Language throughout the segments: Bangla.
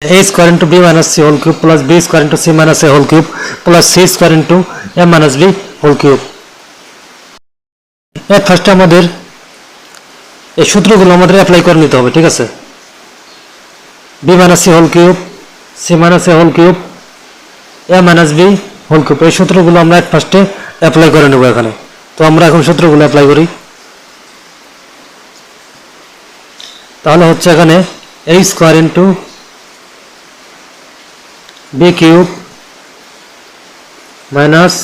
a square into b minus c whole cube plus b square into c minus a whole cube plus c square into a minus b whole cube. এর ফার্স্টে আমাদের এই সূত্রগুলো আমাদের অ্যাপ্লাই করে নিতে হবে, ঠিক আছে? b minus c whole cube, c minus a whole cube, a minus b whole cube, এই সূত্রগুলো আমরা এর ফার্স্টে অ্যাপ্লাই করে নেব এখানে। তো আমরা এখন সূত্রগুলো অ্যাপ্লাই করি। তাহলে হচ্ছে এখানে a square into b cube minus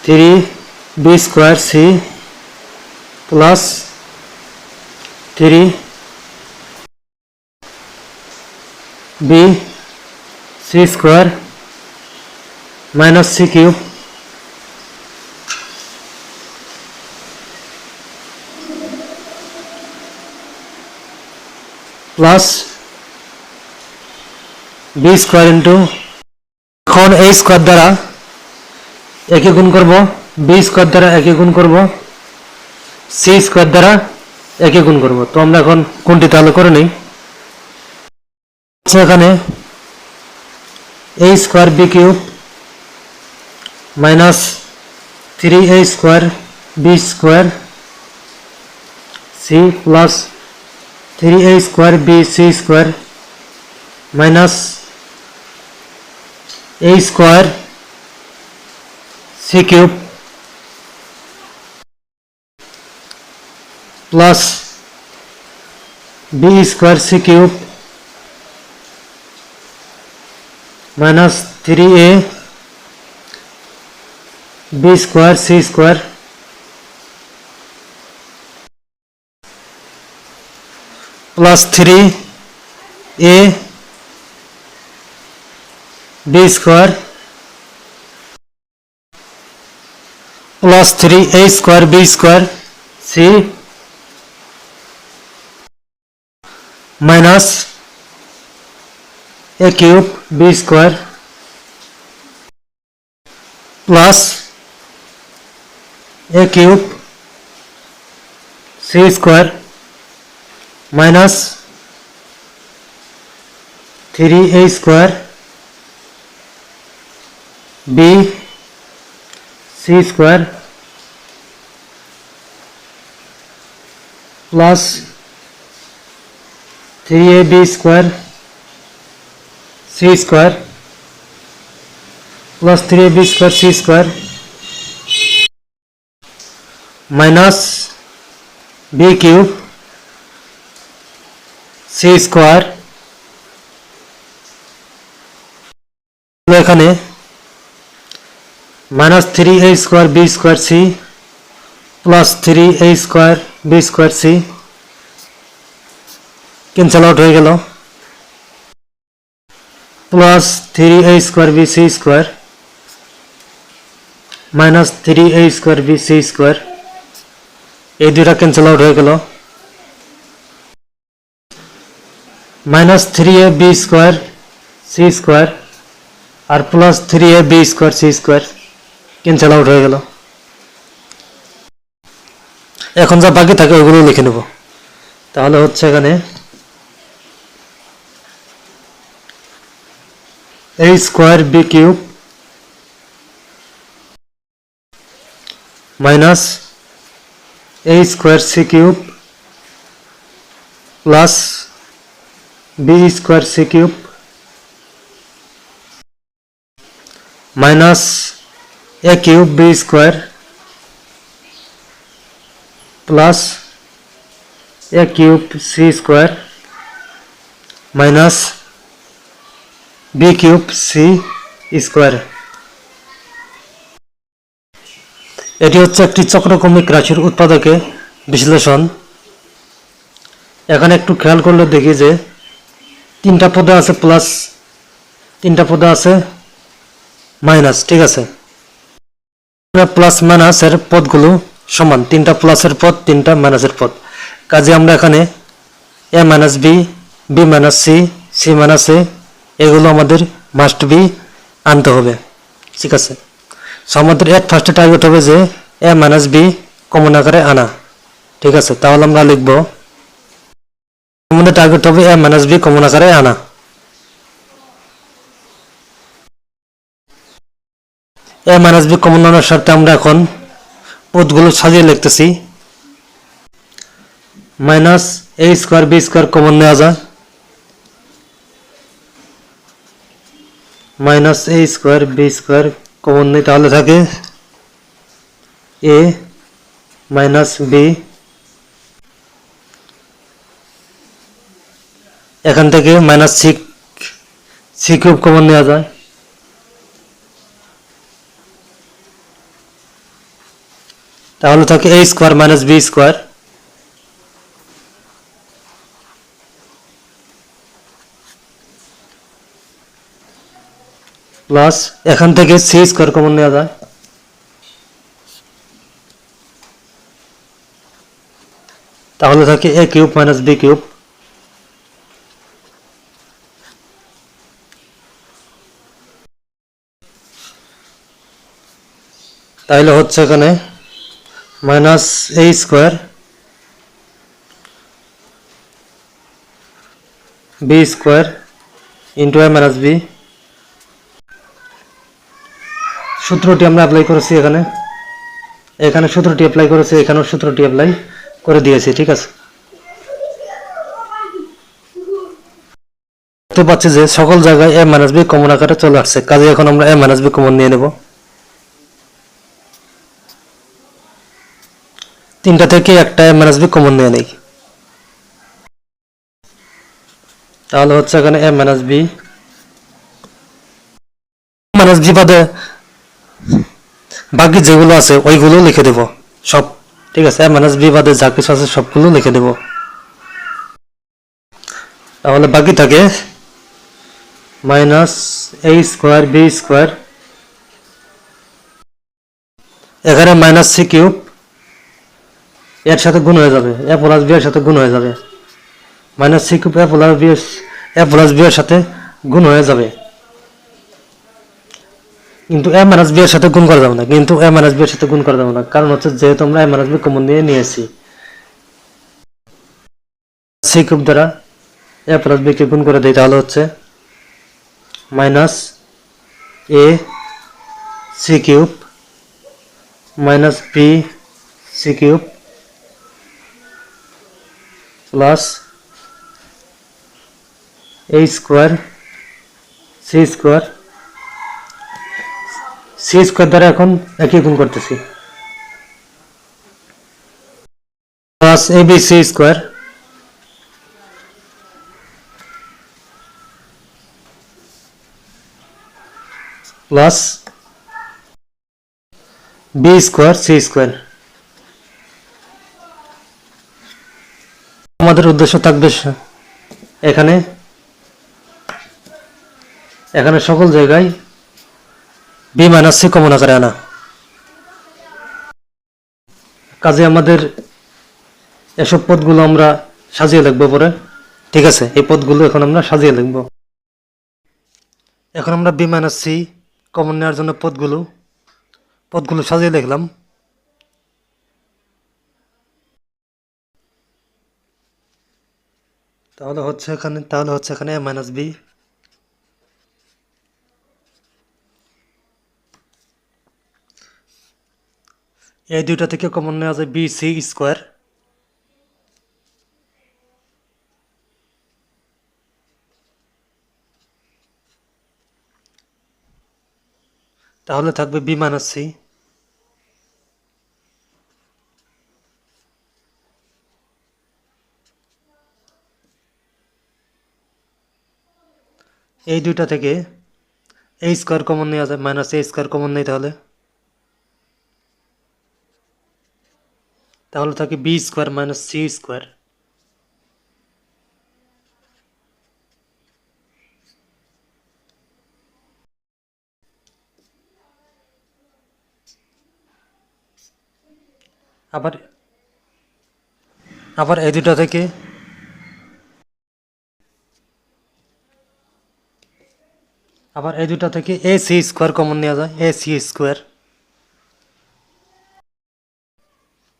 3b square c plus 3b c square minus c cube plus b square into এখন a স্কয়ার দ্বারা একে গুণ করব, b স্কয়ার দ্বারা একে গুণ করব, c স্কয়ার দ্বারা একে গুণ করব। তো আমরা এখন কোনটি তাহলে করে নেই। এখানে a square b cube minus 3a square b square c plus 3a square b c square minus a square c cube plus b square c cube minus 3a b square c square plus 3a b square plus 3a square b square c minus a cube b square plus a cube c square minus 3a square b c square plus 3ab square c square plus 3ab square c square minus b cube c square. এখানে minus 3a square b square c plus 3a square b square c cancel out হয়ে গেল, plus 3a square b c square minus 3a square b c square, এই দুইটা ক্যান্সেল আউট হয়ে গেল, minus 3a b square c square আর plus 3a b square c square cancel out হয়ে গেল। এখন যা বাকি থাকে ওগুলো লিখে নেব। তাহলে হচ্ছে এখানে a square b cube minus a square c cube plus b square c cube minus a cube b square plus a cube c square minus b cube c square. এটি হচ্ছে একটি চক্রক্রমিক রাশির উৎপাদকে বিশ্লেষণ। এখানে একটু খেয়াল করলে দেখি যে তিনটা পদে আছে প্লাস, তিনটা পদে আছে মাইনাস, ঠিক আছে? প্লাস মাইনাসের পদগুলো সমান, তিনটা প্লাসের পদ তিনটা মাইনাসের পদ, কাজে আমরা এখানে a minus b, b minus c, c minus a এগুলো আমাদের মাস্ট বি আনতে হবে, ঠিক আছে? সো আমাদের এর ফার্স্টে টার্গেট হবে যে a মাইনাস b কমন আকারে আনা, ঠিক আছে? তাহলে আমরা লিখব আমাদের টার্গেট হবে a মাইনাস b কমন আকারে আনা। এ মাইনাস বি কমন নেওয়ার স্বার্থে আমরা এখন পদগুলো সাজিয়ে লিখতেছি। মাইনাস এ স্কোয়ার বি স্কোয়ার কমন নেওয়া যায়, মাইনাস এ স্কোয়ার বি স্কোয়ার কমন নেই, তাহলে থাকে এ মাইনাস বি। এখান থেকে মাইনাস সি কিউব কমন নেওয়া যায়, তাহলে থাকে a square minus b square plus এখান থেকে সি স্কোয়ার কমন নেওয়া যায়, তাহলে থাকে a cube minus b cube. তাহলে হচ্ছে এখানে minus A square b square into a minus b. সূত্রটি আমরা অ্যাপ্লাই করেছি এখানে, এখানে সূত্রটি অ্যাপ্লাই করেছি, এখানেও সূত্রটি অ্যাপ্লাই করে দিয়েছি। ঠিক আছে, দেখতে পাচ্ছি যে সকল জায়গায় এ মাইনাস বি কমন আকারে চলে আসছে, কাজে এখন আমরা এ মাইনাস বি কমন নিয়ে নেব। তিনটা থেকে একটা এ মাইনাস বি কমন নিয়ে নেই, তাহলে হচ্ছে এখানে A minus B minus B বাদে বাকি যেগুলো আছে ওইগুলো লিখে দেব সব। ঠিক আছে, এ মাইনাস বি বাদে যা কিছু আছে সবগুলো লিখে দেব, তাহলে বাকি থাকে মাইনাস এ স্কোয়ার বি স্কোয়ার, এখানে মাইনাস সি কিউব এর সাথে গুণ হয়ে যাবে, এ প্লাস বি এর সাথে গুণ হয়ে যাবে, মাইনাস সি কিউব এ প্লাস বি এর সাথে গুণ হয়ে যাবে, কিন্তু এ মাইনাস বি এর সাথে গুণ করা যাবে না, কিন্তু এ মাইনাস বি এর সাথে গুণ করা যাবে না, কারণ হচ্ছে যেহেতু আমরা এ মাইনাস বি কমন নিয়ে নিয়েছি, সি কিউব দ্বারা এ প্লাস বি কে গুণ করে দিই, তাহলে হচ্ছে minus A C cube minus B C cube plus A square C square, C square দ্বারা এখন একই গুণ করতেছি, plus A B C square plus B square C square. আমাদের উদ্দেশ্য থাকবে এখানে এখানে সকল জায়গায় বি মাইনাস সি কমন আকারে আনা, কাজে আমাদের এসব পদগুলো আমরা সাজিয়ে লিখবো পরে। ঠিক আছে, এই পদগুলো এখন আমরা সাজিয়ে লিখব। এখন আমরা বি মাইনাস সি কমন নেওয়ার জন্য পদগুলো সাজিয়ে লিখলাম। তাহলে হচ্ছে এখানে এ মাইনাস বি এই দুইটা থেকে কমন নেওয়া যায় বি সি স্কোয়ার, তাহলে থাকবে বি মাইনাস সি। এই দুইটা থেকে এ স্কোয়ার কমন নেওয়া যায়, মাইনাস এ স্কোয়ার কমন নেই, তাহলে থাকে b square minus c square. আবার আবার এই দুটা থেকে এ সি স্কোয়ার কমন নেওয়া যায়, এ সি স্কোয়ার,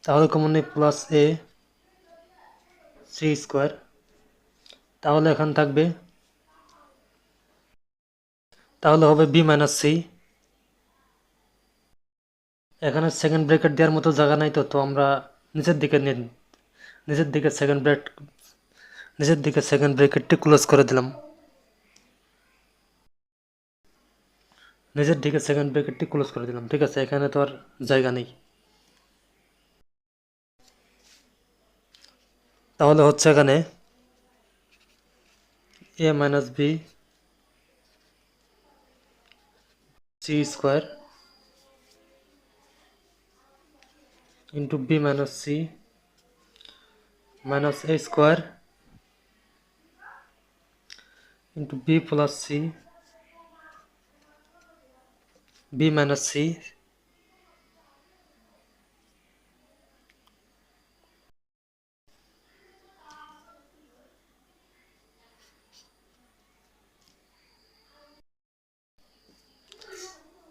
তাহলে কমন নেই প্লাস এ সি স্কোয়ার, তাহলে এখন থাকবে, তাহলে হবে বি মাইনাস সি এখানে সেকেন্ড ব্র্যাকেট দেওয়ার মতো জায়গা নাই, তো আমরা নিচের দিকে নিচের দিকে সেকেন্ড ব্র্যাকেটটি ক্লোজ করে দিলাম। নিচের দিকে সেকেন্ড ব্র্যাকেটটি ক্লোজ করে দিলাম, ঠিক আছে। এখানে তো আর জায়গা নেই, তাহলে হচ্ছে এখানে a minus B C square into B minus c minus a square into b plus c b minus c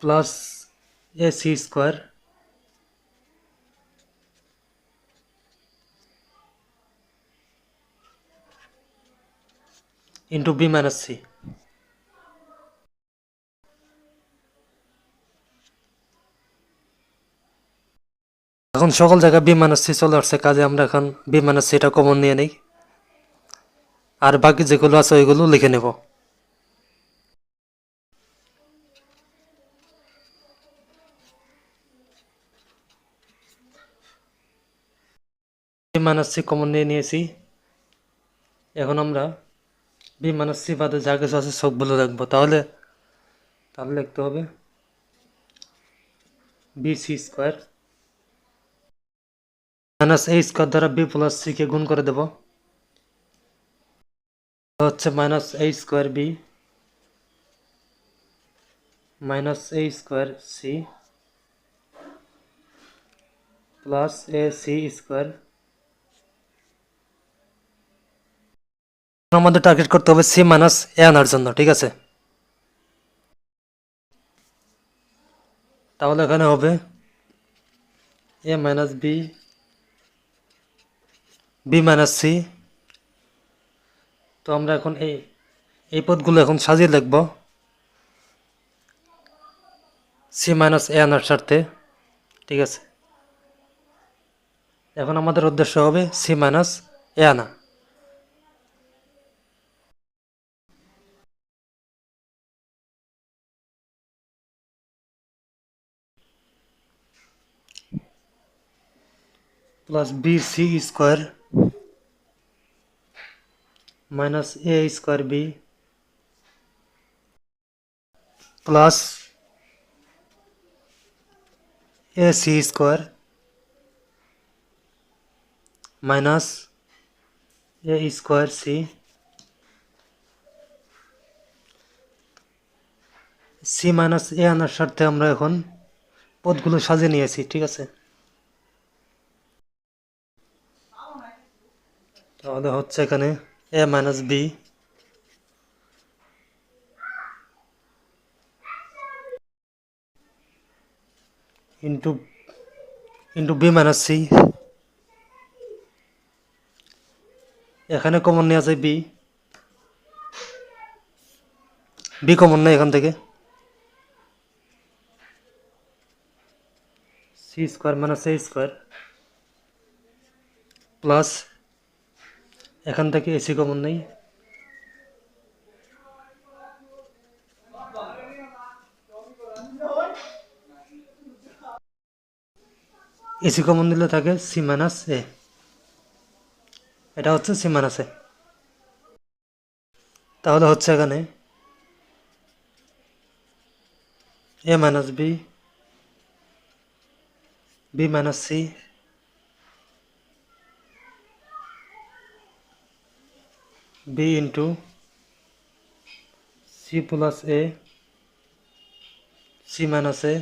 plus A C square into B minus c. এখন সকল জায়গায় বি মাইনাস সি চলে আসছে, কাজে আমরা এখন বি মাইনাস সিটা কমন নিয়ে নিই, আর বাকি যেগুলো আছে ওইগুলো লিখে নেব। বি মাইনাস সি কমন নিয়ে নিয়েছি। এখন আমরা বি মাইনাস সি বাদে যা কিছু আছে সবগুলো রাখবো। তাহলে লিখতে হবে বি সি স্কোয়ার মাইনাস এ স্কোয়ার দ্বারা বি প্লাস সি কে গুণ করে দেব, হচ্ছে minus A square b minus A square c plus A C square. আমাদের টার্গেট করতে হবে সি মাইনাস এ আনার জন্য, ঠিক আছে। তাহলে এখানে হবে A minus B B minus C. তো আমরা এখন এই পদগুলো এখন সাজিয়ে লিখব সি মাইনাস এ আনার স্বার্থে, ঠিক আছে। এখন আমাদের উদ্দেশ্য হবে সি মাইনাস এ আনা। Plus B C square minus A square B plus A C square minus A square C. C minus A আনার স্বার্থে আমরা এখন পদগুলো সাজিয়ে নিয়েছি, ঠিক আছে। তাহলে হচ্ছে এখানে A minus B into B minus C. এখানে কমন নেওয়া যায় বি কমন নেই এখান থেকে, সি স্কোয়ার মাইনাস এ স্কোয়ার প্লাস এখান থেকে এসি কমন নেই, এসি কমন দিলে থাকে সি মাইনাস এ, এটা হচ্ছে সি মাইনাস এ। তাহলে হচ্ছে এখানে A minus B B minus C B into C plus A C minus A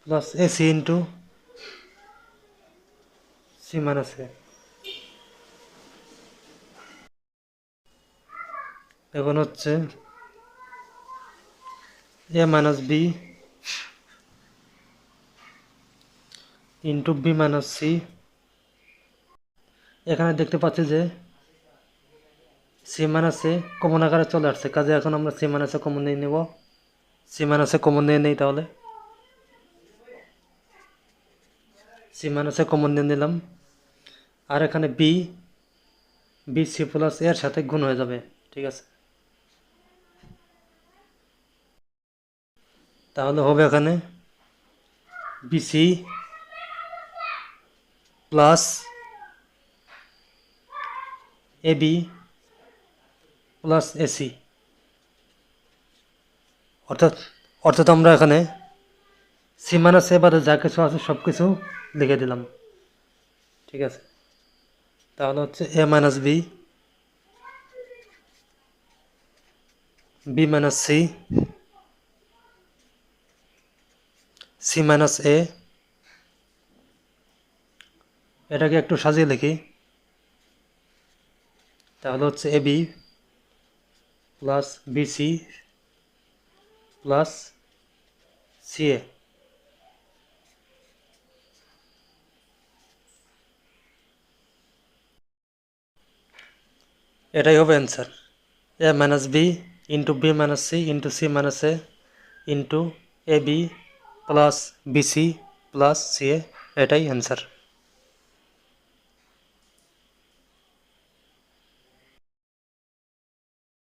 plus A C into C minus A. এখন হচ্ছে A minus B into B minus C. এখানে দেখতে পাচ্ছি যে সি মাইনাসে কমন আকারে চলে আসছে, কাজে এখন আমরা সি মাইনাসে কমন নিয়ে নেব। সি মাইনাসে কমন নিয়ে নেই, তাহলে সি মাইনাস এ কমন নিয়ে নিলাম, আর এখানে বি, বি সি প্লাস এর সাথে গুণ হয়ে যাবে, ঠিক আছে। তাহলে হবে এখানে b c plus a b plus a c, অর্থাৎ অর্থাৎ আমরা এখানে সি মাইনাস এ বাদে যা কিছু আছে সব কিছু লিখে দিলাম, ঠিক আছে। তাহলে হচ্ছে A minus B, B minus C, C minus A, এটাকে একটু সাজিয়ে লিখি, তাহলে হচ্ছে A B plus BC plus C A. এটাই হবে answer, A minus B into B minus C into C minus A into A B plus BC plus C A, এটাই অ্যান্সার।